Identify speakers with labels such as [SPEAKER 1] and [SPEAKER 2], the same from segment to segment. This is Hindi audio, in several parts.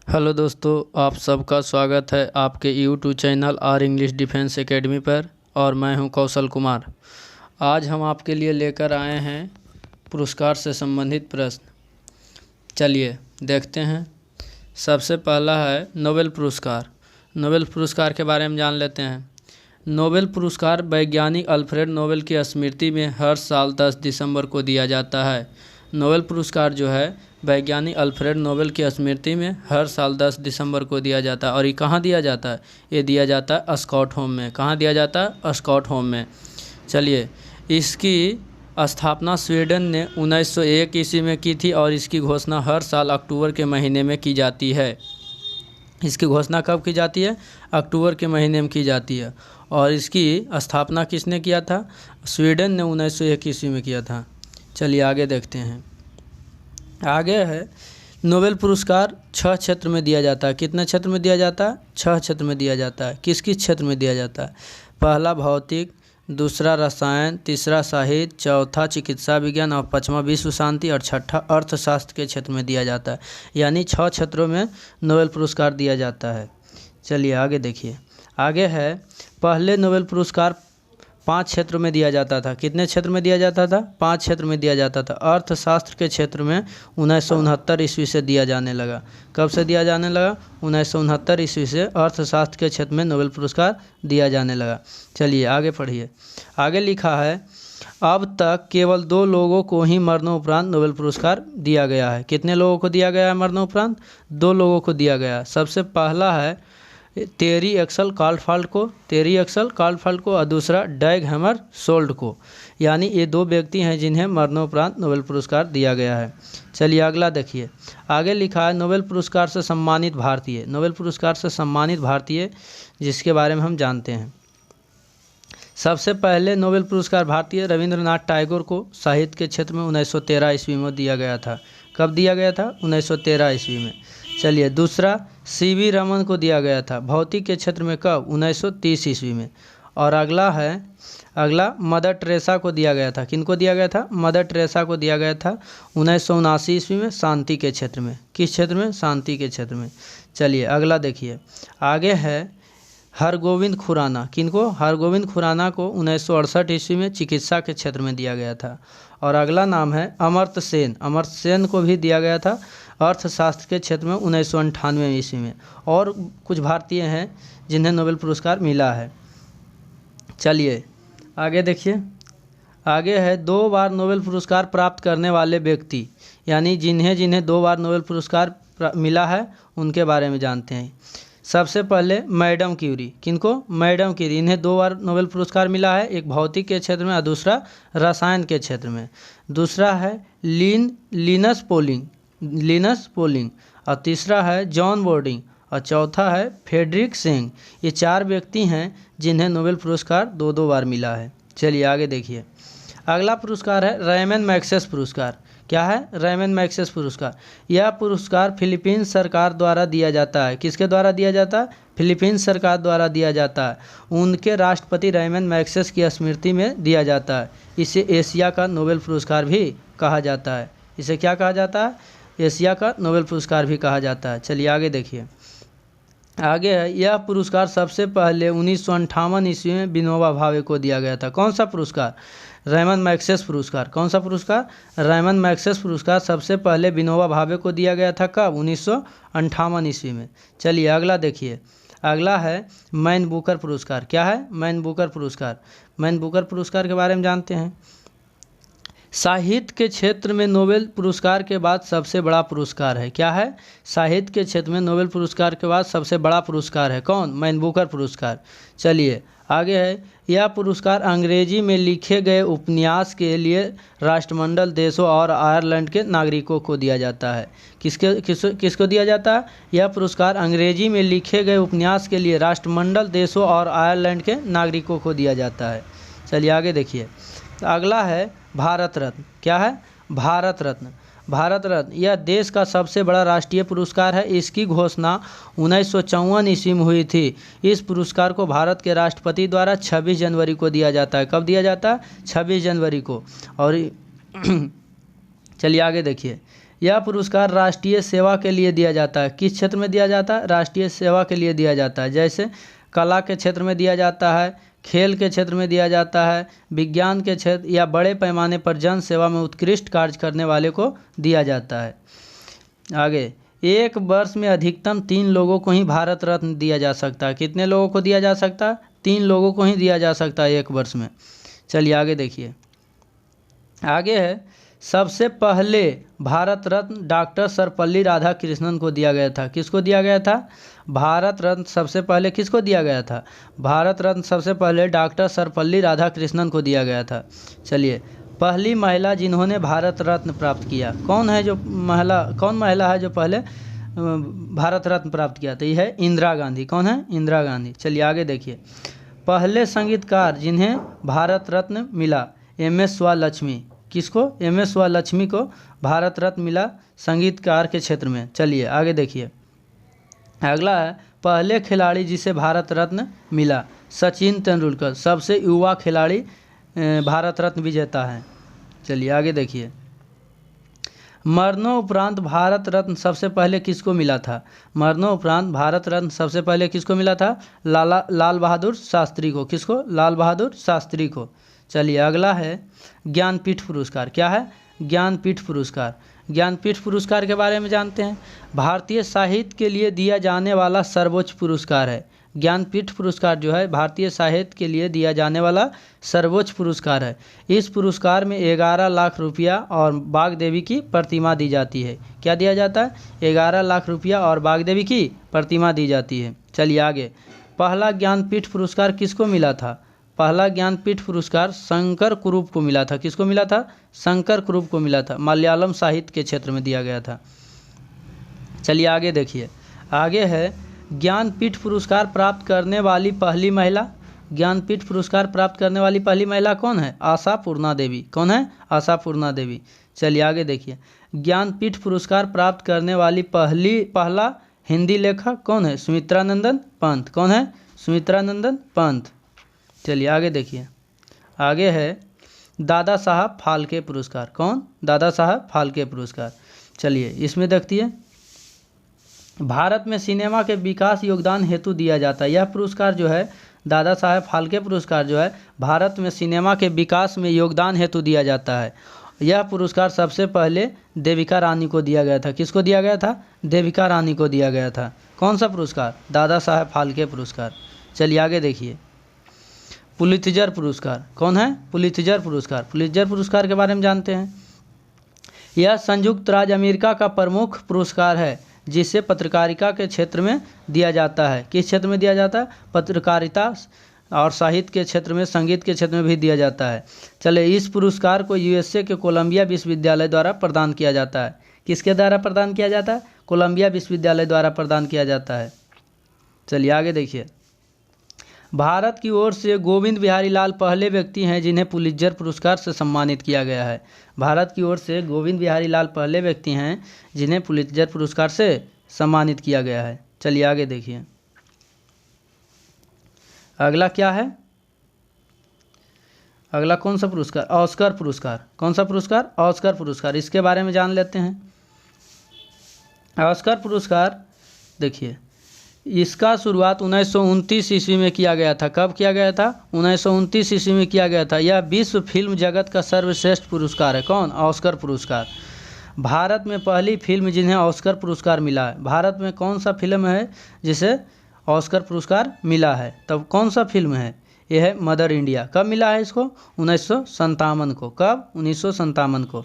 [SPEAKER 1] हेलो दोस्तों, आप सबका स्वागत है आपके YouTube channel are English defence academy पर। और मैं हूं कौशल कुमार। आज हम आपके लिए लेकर आए हैं पुरस्कार से संबंधित प्रश्न। चलिए देखते हैं। सबसे पहला है नोबेल पुरस्कार। नोबेल पुरस्कार के बारे में जान लेते हैं। नोबेल पुरस्कार वैज्ञानिक अल्फ्रेड नोबेल की स्मृति में हर साल 10 दिसंबर को दिया जाता है। नोबेल पुरस्कार जो है वैज्ञानिक अल्फ्रेड नोबेल की स्मृति में हर साल 10 दिसंबर को दिया जाता है। और ये कहाँ दिया जाता है? ये दिया जाता है स्कॉट होम में। कहाँ दिया जाता है? स्कॉट होम में। चलिए, इसकी स्थापना स्वीडन ने 1901 ईस्वी में की थी और इसकी घोषणा हर साल अक्टूबर के महीने में की जाती है। इसकी घोषणा कब की जाती है? अक्टूबर के महीने में की जाती है। और इसकी स्थापना किसने किया था? स्वीडन ने 1901 ईस्वी में किया था। चलिए आगे देखते हैं। आगे है नोबेल पुरस्कार 6 क्षेत्र में दिया जाता है। कितने क्षेत्र में दिया जाता है? 6 क्षेत्र में दिया जाता है। किस किस क्षेत्र में दिया जाता है? पहला भौतिक, दूसरा रसायन, तीसरा साहित्य, चौथा चिकित्सा विज्ञान और पाँचवा विश्व शांति और छठा अर्थशास्त्र के क्षेत्र में दिया जाता है। यानी 6 क्षेत्रों में नोबेल पुरस्कार दिया जाता है। चलिए आगे देखिए। आगे है पहले नोबेल पुरस्कार 5 क्षेत्र में दिया जाता था। कितने क्षेत्र में दिया जाता था? 5 क्षेत्र में दिया जाता था। अर्थशास्त्र के क्षेत्र में 1969 ईस्वी से दिया जाने लगा। कब से दिया जाने लगा? 1969 ईस्वी से अर्थशास्त्र के क्षेत्र में नोबेल पुरस्कार दिया जाने लगा। चलिए आगे पढ़िए। आगे लिखा है अब तक केवल 2 लोगों को ही मरणोपरांत नोबेल पुरस्कार दिया गया है। कितने लोगों को दिया गया है मरणोपरांत? 2 लोगों को दिया गया। सबसे पहला है तेरी एक्सल कार्लफाल्ट को और दूसरा डैग हैमरशोल्ड को। यानी ये 2 व्यक्ति हैं जिन्हें मरणोपरांत नोबेल पुरस्कार दिया गया है। चलिए अगला देखिए। आगे लिखा है नोबेल पुरस्कार से सम्मानित भारतीय। नोबेल पुरस्कार से सम्मानित भारतीय जिसके बारे में हम जानते हैं। सबसे पहले नोबेल पुरस्कार भारतीय रविंद्रनाथ टैगोर को साहित्य के क्षेत्र में 1913 ईस्वी में दिया गया था। कब दिया गया था? 1913 ईस्वी में। चलिए दूसरा सीवी रमन को दिया गया था भौतिक के क्षेत्र में। कब? 1930 ईस्वी में। और अगला मदर टेरेसा को दिया गया था। किनको दिया गया था? मदर टेरेसा को दिया गया था 1979 ईस्वी में शांति के क्षेत्र में। किस क्षेत्र में? शांति के क्षेत्र में। चलिए अगला देखिए। आगे है हरगोविंद खुराना। किनको? हरगोविंद खुराना को 1968 ईस्वी में चिकित्सा के क्षेत्र में दिया गया था। और अगला नाम है अमर्त्य सेन। अमर्त्य सेन को भी दिया गया था अर्थशास्त्र के क्षेत्र में 1998 ईस्वी में। और कुछ भारतीय हैं जिन्हें नोबेल पुरस्कार मिला है। चलिए आगे देखिए। आगे है 2 बार नोबेल पुरस्कार प्राप्त करने वाले व्यक्ति। यानी जिन्हें 2 बार नोबेल पुरस्कार मिला है उनके बारे में जानते हैं। सबसे पहले मैडम क्यूरी। किनको? Madam Curie. इन्हें 2 बार नोबेल पुरस्कार मिला है, एक भौतिक के क्षेत्र में और दूसरा रसायन के क्षेत्र में। दूसरा है लिनस पोलिंग और तीसरा है जॉन बोर्डिंग और चौथा है फ्रेडरिक सेंग। ये 4 व्यक्ति हैं जिन्हें नोबेल पुरस्कार 2 बार मिला है। चलिए आगे देखिए। अगला पुरस्कार है रैमन मैग्सेसे पुरस्कार। क्या है? रैमन मैग्सेसे पुरस्कार। यह पुरस्कार फिलीपींस सरकार द्वारा दिया जाता है। किसके द्वारा दिया जाता है? फिलीपींस सरकार द्वारा दिया जाता है। उनके राष्ट्रपति रैमन मैग्सेसे की स्मृति में दिया जाता है। इसे एशिया का नोबेल पुरस्कार भी कहा जाता है। इसे क्या कहा जाता है? एशिया का नोबेल पुरस्कार भी कहा जाता है। चलिए आगे देखिए। आगे है यह पुरस्कार सबसे पहले 1958 ईस्वी में विनोबा भावे को दिया गया था। कौन सा पुरस्कार? रैमन मैग्सेसे पुरस्कार। कौन सा पुरस्कार? रैमन मैग्सेसे पुरस्कार सबसे पहले विनोबा भावे को दिया गया था। कब? 1958 ईस्वी में। चलिए अगला देखिए। अगला है मैन बुकर पुरस्कार। क्या है? मैन बुकर पुरस्कार। मैन बुकर पुरस्कार के बारे में जानते हैं। साहित्य के क्षेत्र में नोबेल पुरस्कार के बाद सबसे बड़ा पुरस्कार है। क्या है? साहित्य के क्षेत्र में नोबेल पुरस्कार के बाद सबसे बड़ा पुरस्कार है। कौन? मैन बुकर पुरस्कार। चलिए आगे है यह पुरस्कार अंग्रेजी में लिखे गए उपन्यास के लिए राष्ट्रमंडल देशों और आयरलैंड के नागरिकों को दिया जाता है। किसको दिया जाता है? यह पुरस्कार अंग्रेजी में लिखे गए उपन्यास के लिए राष्ट्रमंडल देशों और आयरलैंड के नागरिकों को दिया जाता है। चलिए आगे देखिए। अगला है भारत रत्न। क्या है? भारत रत्न। भारत रत्न यह देश का सबसे बड़ा राष्ट्रीय पुरस्कार है। इसकी घोषणा 1954 ईस्वी में हुई थी। इस पुरस्कार को भारत के राष्ट्रपति द्वारा 26 जनवरी को दिया जाता है। कब दिया जाता है? 26 जनवरी को। और चलिए आगे देखिए। यह पुरस्कार राष्ट्रीय सेवा के लिए दिया जाता है। किस क्षेत्र में दिया जाता है? राष्ट्रीय सेवा के लिए दिया जाता है। जैसे कला के क्षेत्र में दिया जाता है, खेल के क्षेत्र में दिया जाता है, विज्ञान के क्षेत्र या बड़े पैमाने पर जन सेवा में उत्कृष्ट कार्य करने वाले को दिया जाता है। आगे, एक वर्ष में अधिकतम 3 लोगों को ही भारत रत्न दिया जा सकता है। कितने लोगों को दिया जा सकता है? 3 लोगों को ही दिया जा सकता है एक वर्ष में। चलिए आगे देखिए। आगे है, सबसे पहले भारत रत्न डॉक्टर सर्वपल्ली राधाकृष्णन को दिया गया था। किसको दिया गया था? भारत रत्न सबसे पहले किसको दिया गया था? भारत रत्न सबसे पहले डॉक्टर सर्वपल्ली राधाकृष्णन को दिया गया था। चलिए, पहली महिला जिन्होंने भारत रत्न प्राप्त किया, कौन महिला है जो पहले भारत रत्न प्राप्त किया? तो यह है इंदिरा गांधी। कौन है? इंदिरा गांधी। चलिए आगे देखिए। पहले संगीतकार जिन्हें भारत रत्न मिला, एम.एस. सुब्बालक्ष्मी। किसको? एम.एस. सुब्बालक्ष्मी को भारत रत्न मिला संगीतकार के क्षेत्र में। चलिए आगे देखिए। अगला है, पहले खिलाड़ी जिसे भारत रत्न मिला, सचिन तेंदुलकर। सबसे युवा खिलाड़ी भारत रत्न विजेता है। चलिए आगे देखिए। मरणोपरांत भारत रत्न सबसे पहले किसको मिला था? मरणोपरांत भारत रत्न सबसे पहले किसको मिला था? लाल बहादुर शास्त्री को। किसको? लाल बहादुर शास्त्री को। चलिए अगला है ज्ञानपीठ पुरस्कार। क्या है? ज्ञानपीठ पुरस्कार। ज्ञानपीठ पुरस्कार के बारे में जानते हैं। भारतीय साहित्य के लिए दिया जाने वाला सर्वोच्च पुरस्कार है। ज्ञानपीठ पुरस्कार जो है भारतीय साहित्य के लिए दिया जाने वाला सर्वोच्च पुरस्कार है। इस पुरस्कार में 11 लाख रुपया और बाग देवी की प्रतिमा दी जाती है। क्या दिया जाता है? 11 लाख रुपया और बाग देवी की प्रतिमा दी जाती है। चलिए आगे। पहला ज्ञानपीठ पुरस्कार किसको मिला था? पहला ज्ञानपीठ पुरस्कार शंकर कुरूप को मिला था। किसको मिला था? शंकर कुरूप को मिला था। मलयालम साहित्य के क्षेत्र में दिया गया था। चलिए आगे देखिए। आगे है, ज्ञानपीठ पुरस्कार प्राप्त करने वाली पहली महिला। ज्ञानपीठ पुरस्कार प्राप्त करने वाली पहली महिला कौन है? आशापूर्णा देवी। कौन है? आशापूर्णा देवी। चलिए आगे देखिए। ज्ञानपीठ पुरस्कार प्राप्त करने वाली पहला हिंदी लेखक कौन है? सुमित्रानंदन पंत। कौन है? सुमित्रानंदन पंत। चलिए आगे देखिए। आगे है दादा साहब फाल्के पुरस्कार। कौन? दादा साहब फाल्के पुरस्कार। चलिए इसमें देखिए। भारत में सिनेमा के विकास योगदान हेतु दिया जाता है। यह पुरस्कार जो है दादा साहब फाल्के पुरस्कार जो है भारत में सिनेमा के विकास में योगदान हेतु दिया जाता है। यह पुरस्कार सबसे पहले देविका रानी को दिया गया था। किसको दिया गया था? देविका रानी को दिया गया था। कौन सा पुरस्कार? दादा साहब फाल्के पुरस्कार। चलिए आगे देखिए। पुलित्जर पुरस्कार। कौन है? पुलित्जर पुरस्कार। पुलित्जर पुरस्कार के बारे में जानते हैं। यह संयुक्त राज्य अमेरिका का प्रमुख पुरस्कार है जिसे पत्रकारिता के क्षेत्र में दिया जाता है। किस क्षेत्र में दिया जाता है? पत्रकारिता और साहित्य के क्षेत्र में, संगीत के क्षेत्र में भी दिया जाता है। चले, इस पुरस्कार को यूएसए के कोलंबिया विश्वविद्यालय द्वारा प्रदान किया जाता है। किसके द्वारा प्रदान किया जाता है? कोलंबिया विश्वविद्यालय द्वारा प्रदान किया जाता है। चलिए आगे देखिए। भारत की ओर से गोविंद बिहारी लाल पहले व्यक्ति हैं जिन्हें पुलित्जर पुरस्कार से सम्मानित किया गया है। भारत की ओर से गोविंद बिहारी लाल पहले व्यक्ति हैं जिन्हें पुलित्जर पुरस्कार से सम्मानित किया गया है। चलिए आगे देखिए। अगला क्या है? अगला कौन सा पुरस्कार? ऑस्कर पुरस्कार। कौन सा पुरस्कार? ऑस्कर पुरस्कार। इसके बारे में जान लेते हैं। ऑस्कर पुरस्कार देखिए, इसका शुरुआत 1929 ईस्वी में किया गया था। कब किया गया था? 1929 ईस्वी में किया गया था। यह विश्व फिल्म जगत का सर्वश्रेष्ठ पुरस्कार है। कौन? ऑस्कर पुरस्कार। भारत में पहली फिल्म जिन्हें ऑस्कर पुरस्कार मिला है। भारत में कौन सा फिल्म है जिसे ऑस्कर पुरस्कार मिला है? तब कौन सा फिल्म है? यह है मदर इंडिया। कब मिला है इसको? 1957 को। कब? 1957 को।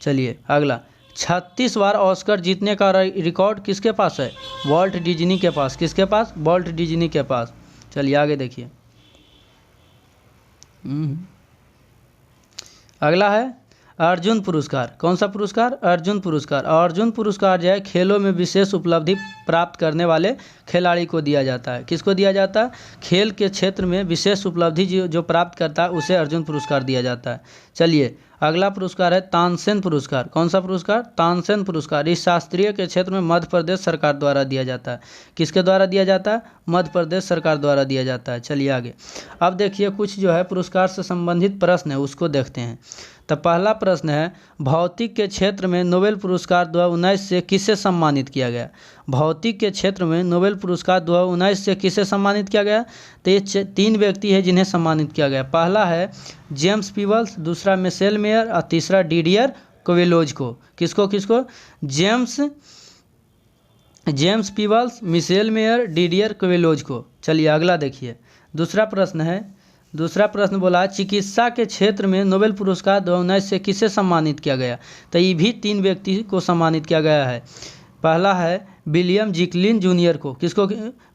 [SPEAKER 1] चलिए अगला। 36 बार ऑस्कर जीतने का रिकॉर्ड किसके पास है? वॉल्ट डिज्नी के पास। किसके पास? वॉल्ट डिज्नी के पास। चलिए आगे देखिए। अगला है अर्जुन पुरस्कार। कौन सा पुरस्कार? अर्जुन पुरस्कार। अर्जुन पुरस्कार जो है खेलों में विशेष उपलब्धि प्राप्त करने वाले खिलाड़ी को दिया जाता है। किसको दिया जाता है? खेल के क्षेत्र में विशेष उपलब्धि जो प्राप्त करता है उसे अर्जुन पुरस्कार दिया जाता है। चलिए अगला पुरस्कार है तानसेन पुरस्कार। कौन सा पुरस्कार? तानसेन पुरस्कार। इस शास्त्रीय के क्षेत्र में मध्य प्रदेश सरकार द्वारा दिया जाता है। किसके द्वारा दिया जाता है? मध्य प्रदेश सरकार द्वारा दिया जाता है। चलिए आगे। अब देखिए कुछ जो है पुरस्कार से संबंधित प्रश्न है उसको देखते हैं। तो पहला प्रश्न है भौतिक के क्षेत्र में नोबेल पुरस्कार 2019 से किसे सम्मानित किया गया? भौतिक के क्षेत्र में नोबेल पुरस्कार 2019 से किसे सम्मानित किया गया? तो ये 3 व्यक्ति हैं जिन्हें सम्मानित किया गया। पहला है जेम्स पीबल्स, दूसरा मिशेल मेयर और तीसरा डिडियर क्वेलोज को। किसको किसको? James Peebles, Michel Mayor, Didier Queloz को। चलिए अगला देखिए। दूसरा प्रश्न बोला चिकित्सा के क्षेत्र में नोबेल पुरस्कार 2019 से किसे सम्मानित किया गया? तो ये भी 3 व्यक्ति को सम्मानित किया गया है। पहला है विलियम जिकलिन जूनियर को। किसको?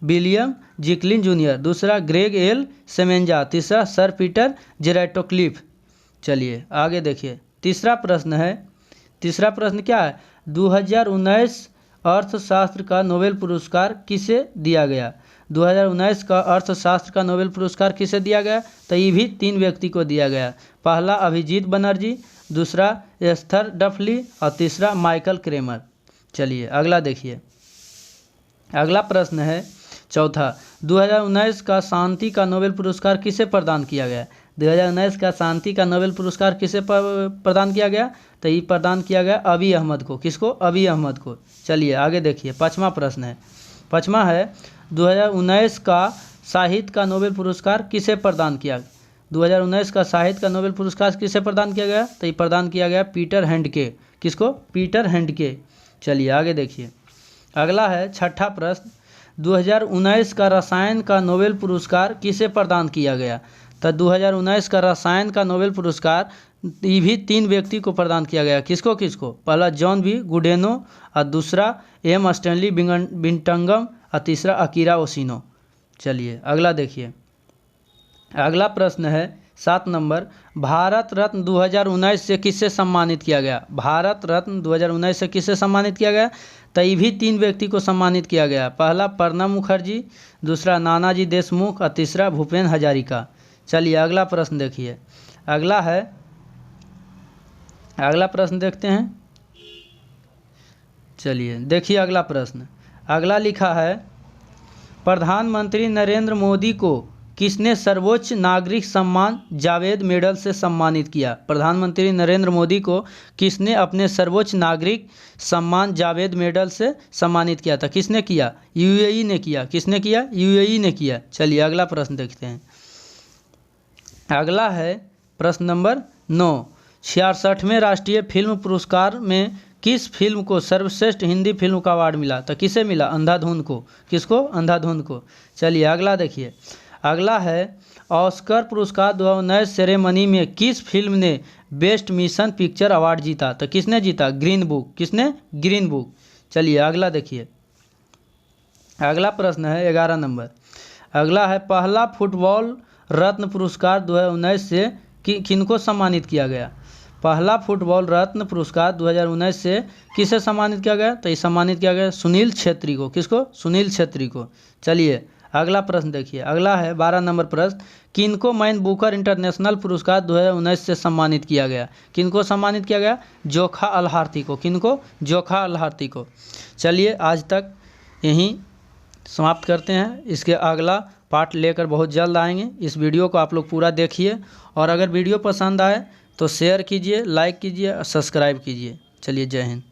[SPEAKER 1] William Kaelin Junior. दूसरा ग्रेग एल सेमेंजा, तीसरा सर पीटर जेरेटोक्लिफ। चलिए आगे देखिए। तीसरा प्रश्न क्या है? 2019 अर्थशास्त्र का नोबेल पुरस्कार किसे दिया गया? 2019 का अर्थशास्त्र का नोबेल पुरस्कार किसे दिया गया? तो ये भी 3 व्यक्ति को दिया गया। पहला अभिजीत बनर्जी, दूसरा एस्थर डफली और तीसरा माइकल क्रेमर। चलिए अगला देखिए। अगला प्रश्न है चौथा, 2019 का शांति का नोबेल पुरस्कार किसे प्रदान किया गया? 2019 का शांति का नोबेल पुरस्कार किसे प्रदान किया गया? तो ये प्रदान किया गया अबी अहमद को। किसको? अबी अहमद को। चलिए आगे देखिए। पाँचवा है 2019 का साहित्य का नोबेल पुरस्कार किसे प्रदान किया? 2019 का साहित्य का नोबेल पुरस्कार किसे प्रदान किया गया? तो ये प्रदान किया गया पीटर हैंडके। किसको? Peter Handke. चलिए आगे देखिए। अगला है छठा प्रश्न, 2019 का रसायन का नोबेल पुरस्कार किसे प्रदान किया गया? तो 2019 का रसायन का नोबेल पुरस्कार ये भी 3 व्यक्ति को प्रदान किया गया। किसको किसको? पहला जॉन बी गुडेनो और दूसरा एम स्टैनली बिंटंगम और तीसरा अकीरा ओशिनो। चलिए अगला देखिए। अगला प्रश्न है 7 नंबर, भारत रत्न 2019 से किसे सम्मानित किया गया? भारत रत्न 2019 से किसे सम्मानित किया गया? तो ये भी 3 व्यक्ति को सम्मानित किया गया। पहला प्रणब मुखर्जी, दूसरा नानाजी देशमुख और तीसरा भूपेन हजारिका। चलिए अगला प्रश्न देखिए। अगला प्रश्न देखते हैं। चलिए देखिए अगला प्रश्न। अगला लिखा है प्रधानमंत्री नरेंद्र मोदी को किसने सर्वोच्च नागरिक सम्मान जावेद मेडल से सम्मानित किया? प्रधानमंत्री नरेंद्र मोदी को किसने अपने सर्वोच्च नागरिक सम्मान जावेद मेडल से सम्मानित किया था? किसने किया? यूएई ने किया। किसने किया? यूएई ने किया। चलिए अगला प्रश्न देखते हैं। अगला है प्रश्न नंबर 9, 66वें राष्ट्रीय फिल्म पुरस्कार में किस फिल्म को सर्वश्रेष्ठ हिंदी फिल्म का अवार्ड मिला? तो किसे मिला? अंधाधुन को। किसको? अंधाधुन को। चलिए अगला देखिए। अगला है ऑस्कर पुरस्कार 2019 सेरेमनी में किस फिल्म ने बेस्ट मिशन पिक्चर अवार्ड जीता? तो किसने जीता? Green Book. किसने? Green Book. चलिए अगला देखिए। अगला प्रश्न है 11 नंबर। अगला है पहला फुटबॉल रत्न पुरस्कार 2019 से किनको सम्मानित किया गया? पहला फुटबॉल रत्न पुरस्कार 2019 से किसे सम्मानित किया गया? तो ये सम्मानित किया गया सुनील छेत्री को। किसको? सुनील छेत्री को। चलिए अगला प्रश्न देखिए। अगला है 12 नंबर प्रश्न, किनको मैन बुकर इंटरनेशनल पुरस्कार 2019 से सम्मानित किया गया? किनको सम्मानित किया गया? जोखा अल्हार्थी को। किनको? जोखा अल्हार्थी को। चलिए आज तक यहीं समाप्त करते हैं। इसके अगला पार्ट लेकर बहुत जल्द आएंगे। इस वीडियो को आप लोग पूरा देखिए और अगर वीडियो पसंद आए तो शेयर कीजिए, लाइक कीजिए और सब्सक्राइब कीजिए। चलिए जय हिंद।